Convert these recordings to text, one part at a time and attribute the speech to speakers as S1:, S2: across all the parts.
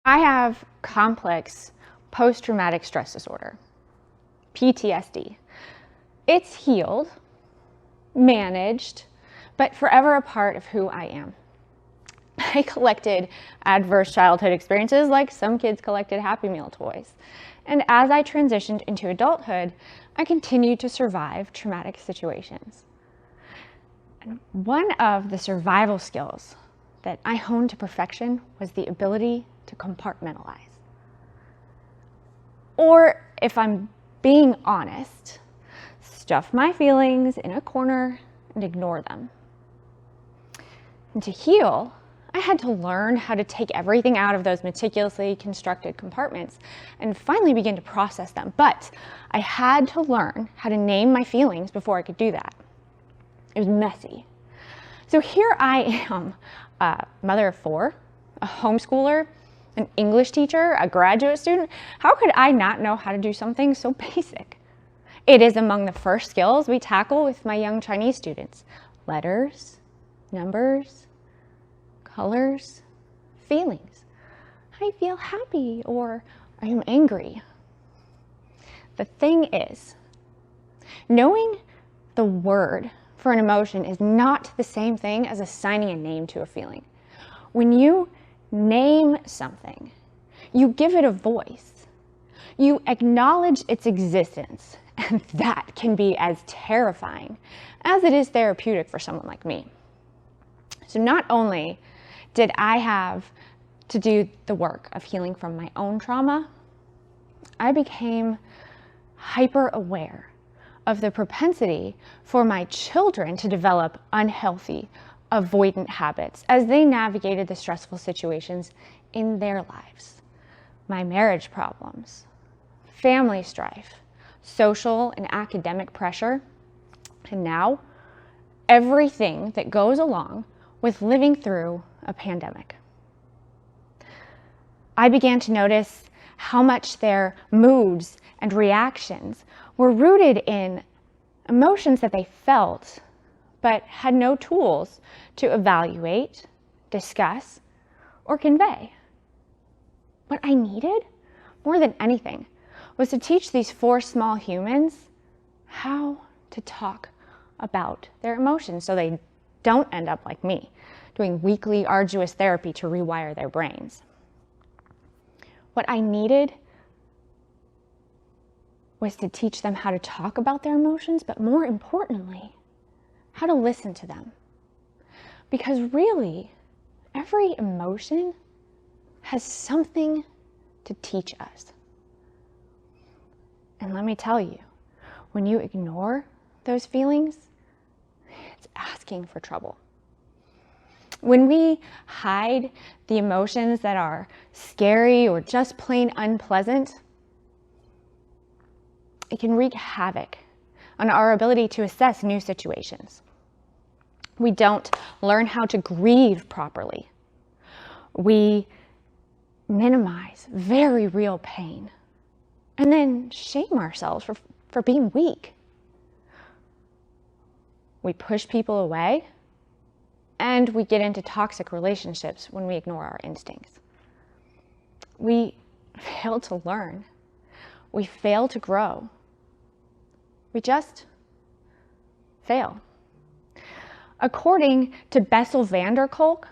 S1: I have complex post-traumatic stress disorder, PTSD. It's healed, managed, but forever a part of who I am. I collected adverse childhood experiences like some kids collected Happy Meal toys. And as I transitioned into adulthood, I continued to survive traumatic situations. And one of the survival skills that I honed to perfection was the ability to compartmentalize. Or, if I'm being honest, stuff my feelings in a corner and ignore them. And to heal, I had to learn how to take everything out of those meticulously constructed compartments and finally begin to process them. But I had to learn how to name my feelings before I could do that. It was messy. So here I am, a mother of 4, a homeschooler, an English teacher, a graduate student. How could I not know how to do something so basic? It is among the first skills we tackle with my young Chinese students. Letters, numbers, colors, feelings. I feel happy, or I am angry. The thing is, knowing the word for an emotion is not the same thing as assigning a name to a feeling. When you name something, you give it a voice. You acknowledge its existence, and that can be as terrifying as it is therapeutic for someone like me. So not only did I have to do the work of healing from my own trauma, I became hyper aware of the propensity for my children to develop unhealthy, avoidant habits as they navigated the stressful situations in their lives. My marriage problems, family strife, social and academic pressure, and now everything that goes along with living through a pandemic. I began to notice how much their moods and reactions were rooted in emotions that they felt, but had no tools to evaluate, discuss, or convey. What I needed, more than anything, was to teach these 4 small humans how to talk about their emotions so they don't end up like me, doing weekly arduous therapy to rewire their brains. What I needed was to teach them how to talk about their emotions, but more importantly, how to listen to them. Because really, every emotion has something to teach us. And let me tell you, when you ignore those feelings, it's asking for trouble. When we hide the emotions that are scary or just plain unpleasant, it can wreak havoc on our ability to assess new situations. We don't learn how to grieve properly. We minimize very real pain and then shame ourselves for being weak. We push people away, and we get into toxic relationships when we ignore our instincts. We fail to learn. We fail to grow. We just fail. According to Bessel van der Kolk,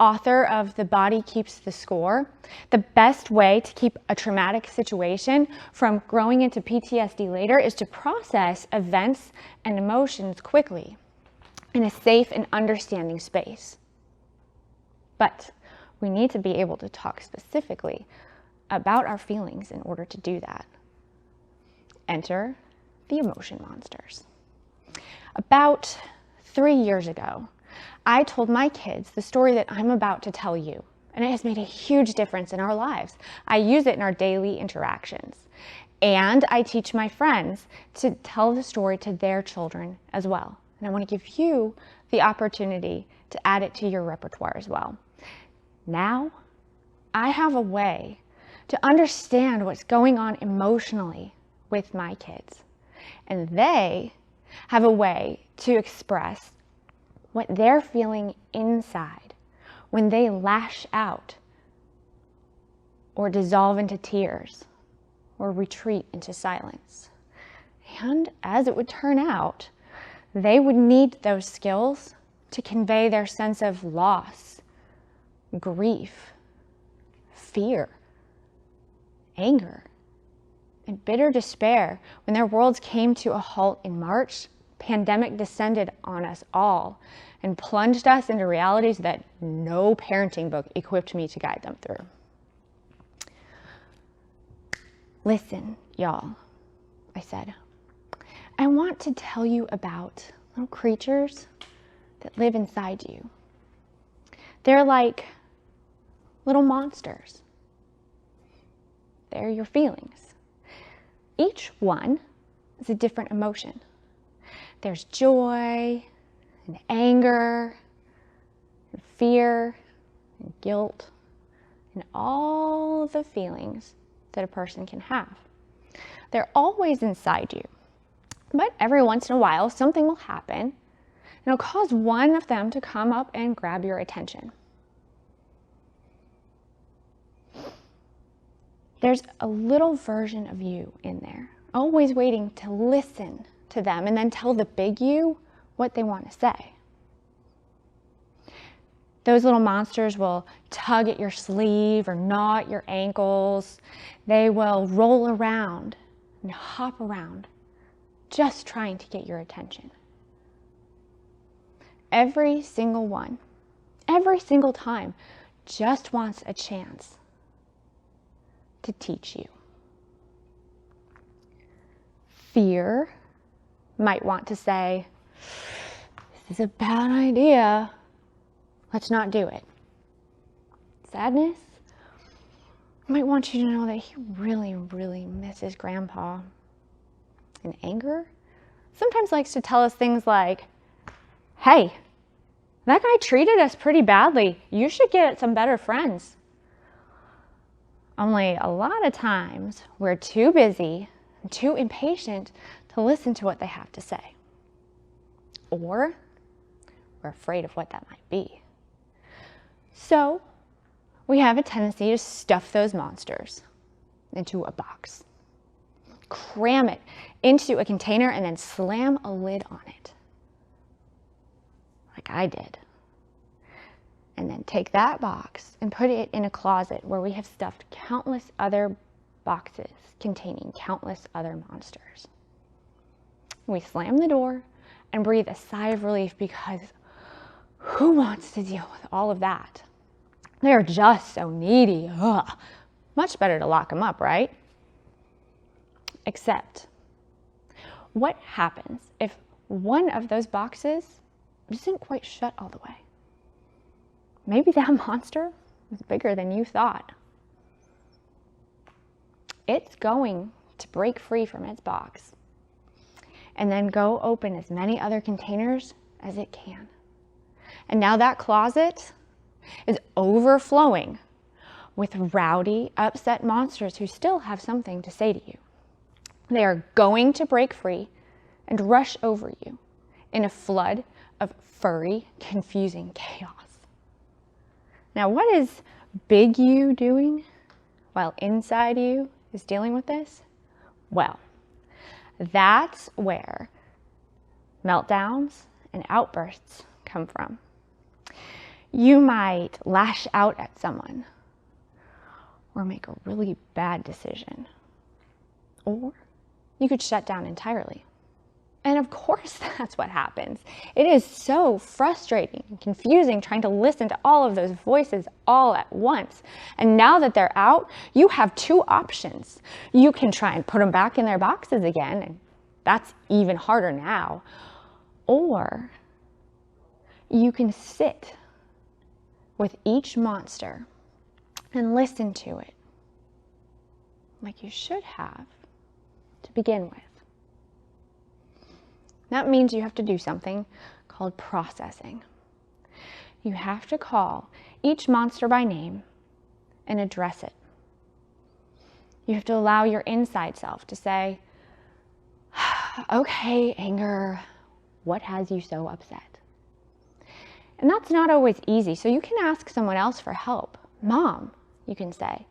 S1: author of The Body Keeps the Score, the best way to keep a traumatic situation from growing into PTSD later is to process events and emotions quickly in a safe and understanding space. But we need to be able to talk specifically about our feelings in order to do that. Enter the emotion monsters. About 3 years ago, I told my kids the story that I'm about to tell you, and it has made a huge difference in our lives. I use it in our daily interactions, and I teach my friends to tell the story to their children as well. And I want to give you the opportunity to add it to your repertoire as well. Now, I have a way to understand what's going on emotionally with my kids, and they have a way to express what they're feeling inside when they lash out or dissolve into tears, or retreat into silence. And as it would turn out, they would need those skills to convey their sense of loss, grief, fear, anger, and bitter despair when their worlds came to a halt in March. Pandemic descended on us all and plunged us into realities that no parenting book equipped me to guide them through. Listen, y'all, I said. I want to tell you about little creatures that live inside you. They're like little monsters. They're your feelings. Each one is a different emotion. There's joy and anger and fear and guilt and all the feelings that a person can have. They're always inside you. But every once in a while, something will happen, and it'll cause one of them to come up and grab your attention. There's a little version of you in there, always waiting to listen to them and then tell the big you what they want to say. Those little monsters will tug at your sleeve or gnaw at your ankles. They will roll around and hop around, just trying to get your attention. Every single one, every single time, just wants a chance to teach you. Fear might want to say, this is a bad idea. Let's not do it. Sadness might want you to know that he really, really misses Grandpa. And anger sometimes likes to tell us things like, hey, that guy treated us pretty badly. You should get some better friends. Only a lot of times we're too busy and too impatient to listen to what they have to say. Or we're afraid of what that might be. So we have a tendency to stuff those monsters into a box, cram it into a container, and then slam a lid on it, like I did. And then take that box and put it in a closet where we have stuffed countless other boxes containing countless other monsters. We slam the door and breathe a sigh of relief, because who wants to deal with all of that? They're just so needy. Ugh. Much better to lock them up, right? Except, what happens if one of those boxes isn't quite shut all the way? Maybe that monster is bigger than you thought. It's going to break free from its box and then go open as many other containers as it can. And now that closet is overflowing with rowdy, upset monsters who still have something to say to you. They are going to break free and rush over you in a flood of furry, confusing chaos. Now, what is big you doing while inside you is dealing with this? Well, that's where meltdowns and outbursts come from. You might lash out at someone or make a really bad decision, or you could shut down entirely. And of course, that's what happens. It is so frustrating and confusing trying to listen to all of those voices all at once. And now that they're out, you have two options. You can try and put them back in their boxes again, and that's even harder now. Or you can sit with each monster and listen to it like you should have to begin with. That means you have to do something called processing. You have to call each monster by name and address it. You have to allow your inside self to say, okay, anger, what has you so upset? And that's not always easy, so you can ask someone else for help. Mom, you can say,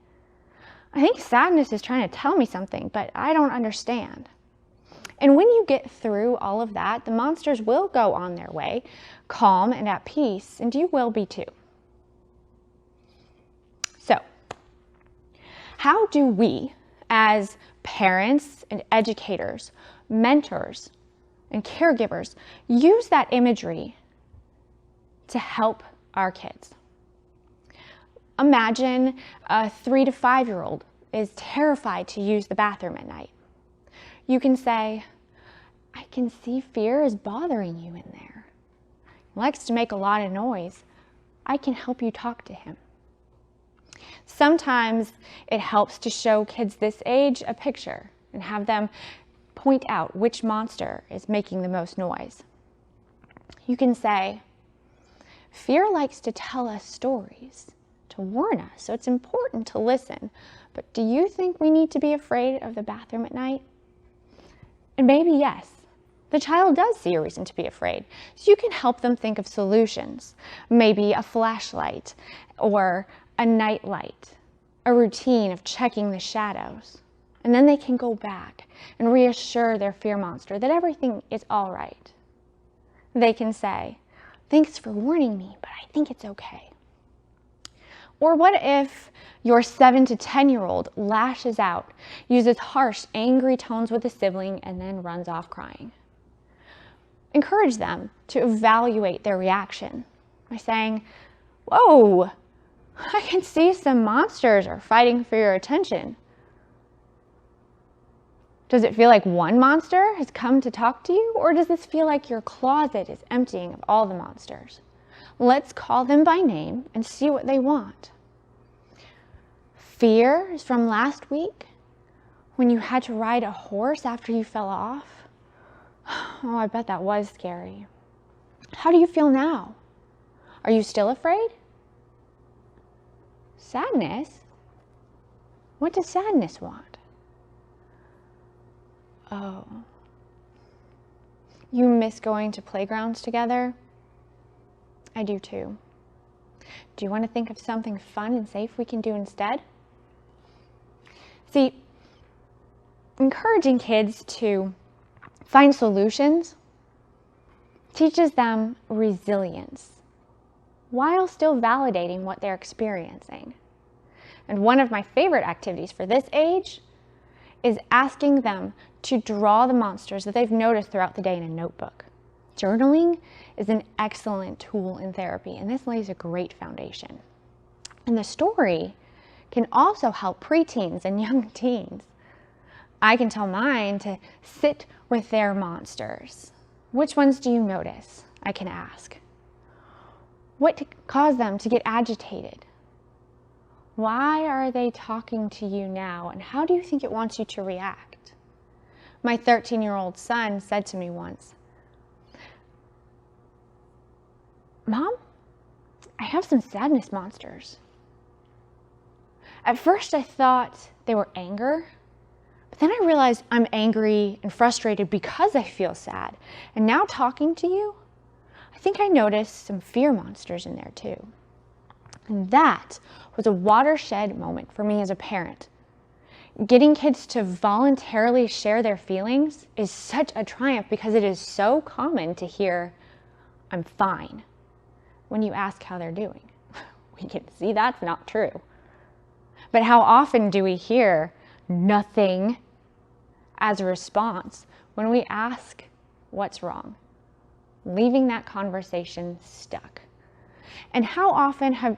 S1: I think sadness is trying to tell me something, but I don't understand. And when you get through all of that, the monsters will go on their way, calm and at peace, and you will be too. So, how do we, as parents and educators, mentors, and caregivers, use that imagery to help our kids? Imagine a 3 to 5-year-old is terrified to use the bathroom at night. You can say, I can see fear is bothering you in there. He likes to make a lot of noise. I can help you talk to him. Sometimes it helps to show kids this age a picture and have them point out which monster is making the most noise. You can say, fear likes to tell us stories to warn us, so it's important to listen. But do you think we need to be afraid of the bathroom at night? And maybe yes, the child does see a reason to be afraid. So you can help them think of solutions, maybe a flashlight or a night light, a routine of checking the shadows. And then they can go back and reassure their fear monster that everything is all right. They can say, thanks for warning me, but I think it's okay. Or what if your 7 to 10-year-old lashes out, uses harsh, angry tones with a sibling, and then runs off crying? Encourage them to evaluate their reaction by saying, whoa, I can see some monsters are fighting for your attention. Does it feel like one monster has come to talk to you, or does this feel like your closet is emptying of all the monsters? Let's call them by name and see what they want. Fear is from last week when you had to ride a horse after you fell off. Oh, I bet that was scary. How do you feel now? Are you still afraid? Sadness? What does sadness want? Oh, you miss going to playgrounds together? I do too. Do you want to think of something fun and safe we can do instead? See, encouraging kids to find solutions teaches them resilience while still validating what they're experiencing. And one of my favorite activities for this age is asking them to draw the monsters that they've noticed throughout the day in a notebook. Journaling is an excellent tool in therapy, and this lays a great foundation. And the story can also help preteens and young teens. I can tell mine to sit with their monsters. Which ones do you notice? I can ask. What caused them to get agitated? Why are they talking to you now, and how do you think it wants you to react? My 13-year-old son said to me once, Mom, I have some sadness monsters. At first I thought they were anger, but then I realized I'm angry and frustrated because I feel sad. And now talking to you, I think I noticed some fear monsters in there too. And that was a watershed moment for me as a parent. Getting kids to voluntarily share their feelings is such a triumph because it is so common to hear, I'm fine, when you ask how they're doing. We can see that's not true. But how often do we hear nothing as a response when we ask what's wrong, leaving that conversation stuck? And how often have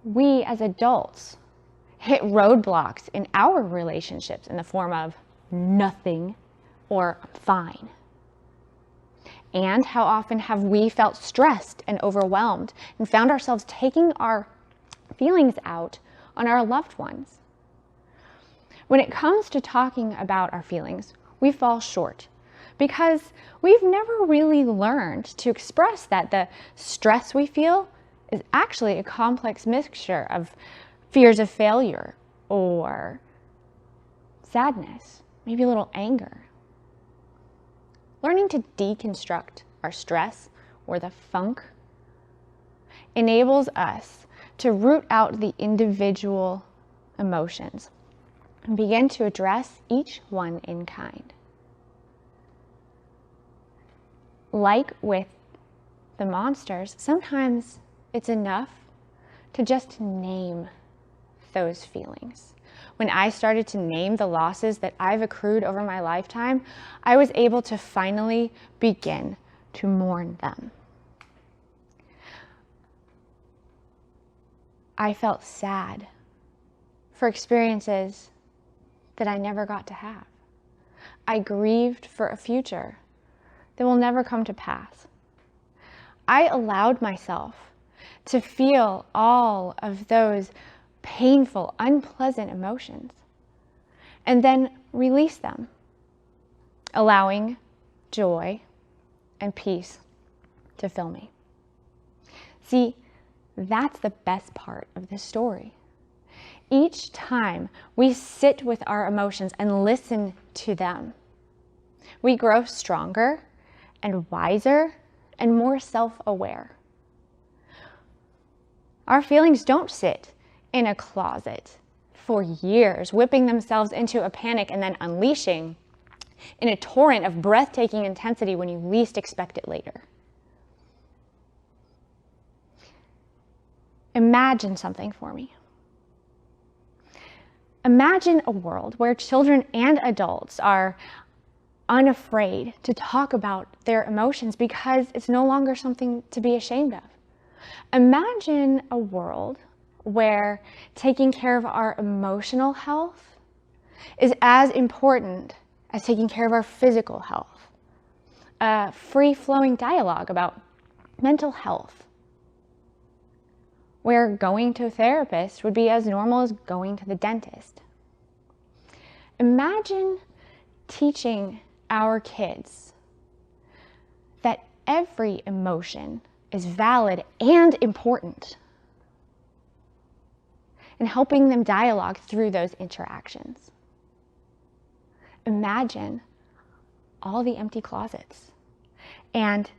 S1: we as adults hit roadblocks in our relationships in the form of nothing or fine? And how often have we felt stressed and overwhelmed and found ourselves taking our feelings out on our loved ones? When it comes to talking about our feelings, we fall short because we've never really learned to express that the stress we feel is actually a complex mixture of fears of failure or sadness, maybe a little anger. Learning to deconstruct our stress or the funk enables us to root out the individual emotions and begin to address each one in kind. Like with the monsters, sometimes it's enough to just name those feelings. When I started to name the losses that I've accrued over my lifetime, I was able to finally begin to mourn them. I felt sad for experiences that I never got to have. I grieved for a future that will never come to pass. I allowed myself to feel all of those painful, unpleasant emotions and then release them, allowing joy and peace to fill me. See, that's the best part of this story. Each time we sit with our emotions and listen to them, we grow stronger and wiser and more self-aware. Our feelings don't sit in a closet for years, whipping themselves into a panic and then unleashing in a torrent of breathtaking intensity when you least expect it later. Imagine something for me. Imagine a world where children and adults are unafraid to talk about their emotions because it's no longer something to be ashamed of. Imagine a world where taking care of our emotional health is as important as taking care of our physical health. A free-flowing dialogue about mental health, where going to a therapist would be as normal as going to the dentist. Imagine teaching our kids that every emotion is valid and important, and helping them dialogue through those interactions. Imagine all the empty closets and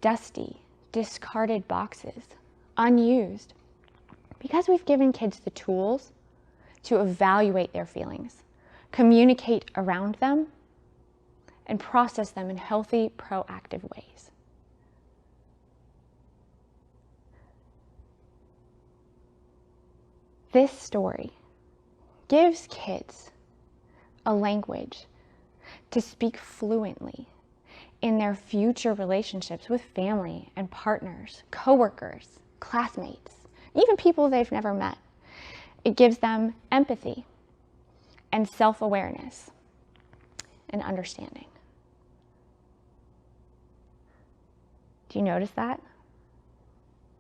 S1: dusty, discarded boxes, unused, because we've given kids the tools to evaluate their feelings, communicate around them, and process them in healthy, proactive ways. This story gives kids a language to speak fluently in their future relationships with family and partners, coworkers, classmates, even people they've never met. It gives them empathy and self-awareness and understanding. Do you notice that?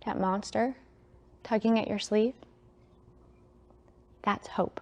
S1: That monster tugging at your sleeve? That's hope.